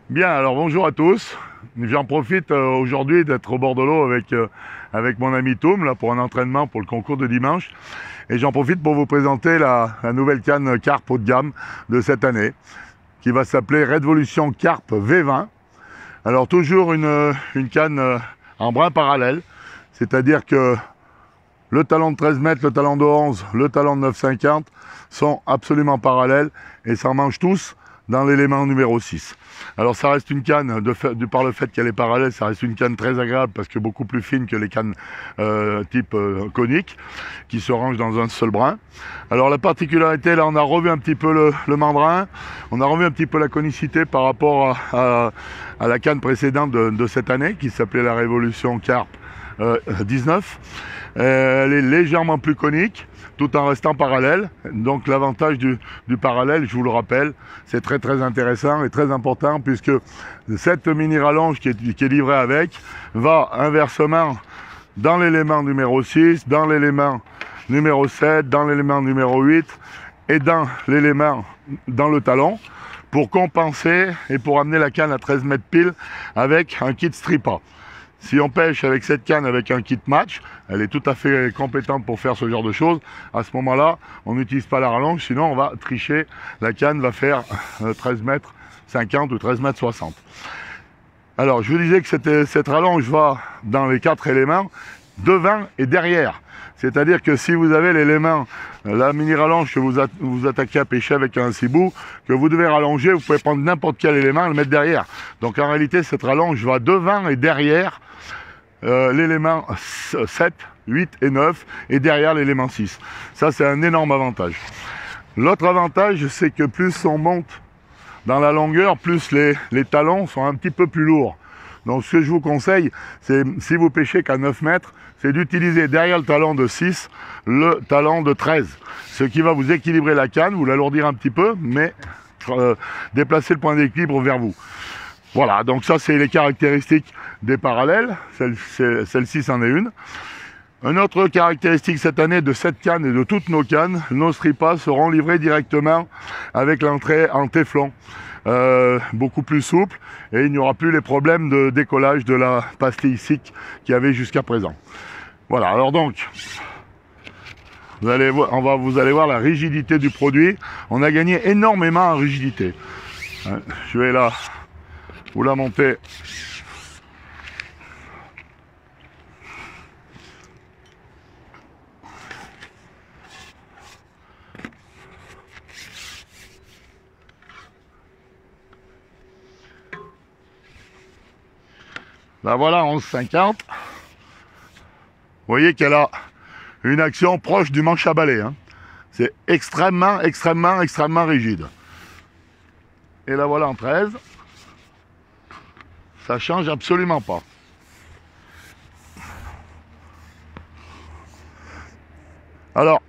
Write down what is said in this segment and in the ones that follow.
Bien, alors bonjour à tous. J'en profite aujourd'hui d'être au bord de l'eau avec mon ami Tom là, pour un entraînement pour le concours de dimanche. Et j'en profite pour vous présenter la nouvelle canne Carp haut de gamme de cette année, qui va s'appeler Redvolution Carp V20. Alors toujours une canne en brin parallèle, c'est-à-dire que le talon de 13 mètres, le talon de 11, le talon de 9,50 sont absolument parallèles et s'emmanchent tous dans l'élément numéro 6. Alors ça reste une canne, par le fait qu'elle est parallèle, ça reste une canne très agréable parce que beaucoup plus fine que les cannes type conique qui se rangent dans un seul brin. Alors la particularité, là on a revu un petit peu le membrane, on a revu un petit peu la conicité par rapport à la canne précédente de cette année qui s'appelait la Révolution Carp 19. Elle est légèrement plus conique tout en restant parallèle. Donc l'avantage du parallèle, je vous le rappelle, c'est très intéressant et très important puisque cette mini rallonge qui est livrée avec va inversement dans l'élément numéro 6, dans l'élément numéro 7, dans l'élément numéro 8 et dans l'élément dans le talon pour compenser et pour amener la canne à 13 mètres pile avec un kit Stripa. Si on pêche avec cette canne avec un kit match, elle est tout à fait compétente pour faire ce genre de choses. À ce moment-là, on n'utilise pas la rallonge, sinon on va tricher. La canne va faire 13 mètres 50 ou 13 mètres 60. Alors, je vous disais que cette rallonge va dans les 4 éléments, devant et derrière. C'est-à-dire que si vous avez l'élément, la mini rallonge que vous attaquez à pêcher avec un cibou, que vous devez rallonger, vous pouvez prendre n'importe quel élément et le mettre derrière. Donc en réalité, cette rallonge va devant et derrière l'élément 7, 8 et 9 et derrière l'élément 6. Ça, c'est un énorme avantage. L'autre avantage, c'est que plus on monte dans la longueur, plus les talons sont un petit peu plus lourds. Donc ce que je vous conseille, c'est si vous pêchez qu'à 9 mètres, c'est d'utiliser derrière le talon de 6, le talon de 13. Ce qui va vous équilibrer la canne, vous l'alourdir un petit peu, mais déplacer le point d'équilibre vers vous. Voilà, donc ça c'est les caractéristiques des parallèles, celle-ci c'en est une. Une autre caractéristique cette année de cette canne et de toutes nos cannes, nos stripas seront livrés directement avec l'entrée en téflon. Beaucoup plus souple et il n'y aura plus les problèmes de décollage de la pastille SIC qu'il y avait jusqu'à présent. Voilà, alors donc, vous allez voir la rigidité du produit. On a gagné énormément en rigidité. Je vais là vous la monter. La voilà 11,50. Vous voyez qu'elle a une action proche du manche à balai. Hein. C'est extrêmement rigide. Et la voilà en 13. Ça change absolument pas. Alors,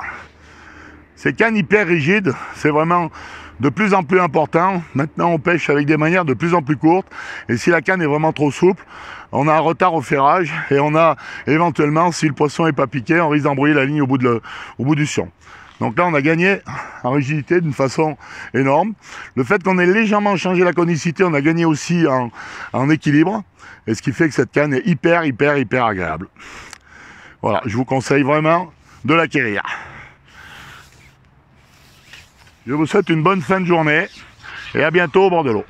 ces cannes hyper rigides, c'est vraiment de plus en plus important. Maintenant, on pêche avec des manières de plus en plus courtes. Et si la canne est vraiment trop souple, on a un retard au ferrage. Et on a éventuellement, si le poisson n'est pas piqué, on risque d'embrouiller la ligne au bout du sion. Donc là, on a gagné en rigidité d'une façon énorme. Le fait qu'on ait légèrement changé la conicité, on a gagné aussi en équilibre. Et ce qui fait que cette canne est hyper agréable. Voilà, je vous conseille vraiment de l'acquérir. Je vous souhaite une bonne fin de journée et à bientôt au bord de l'eau.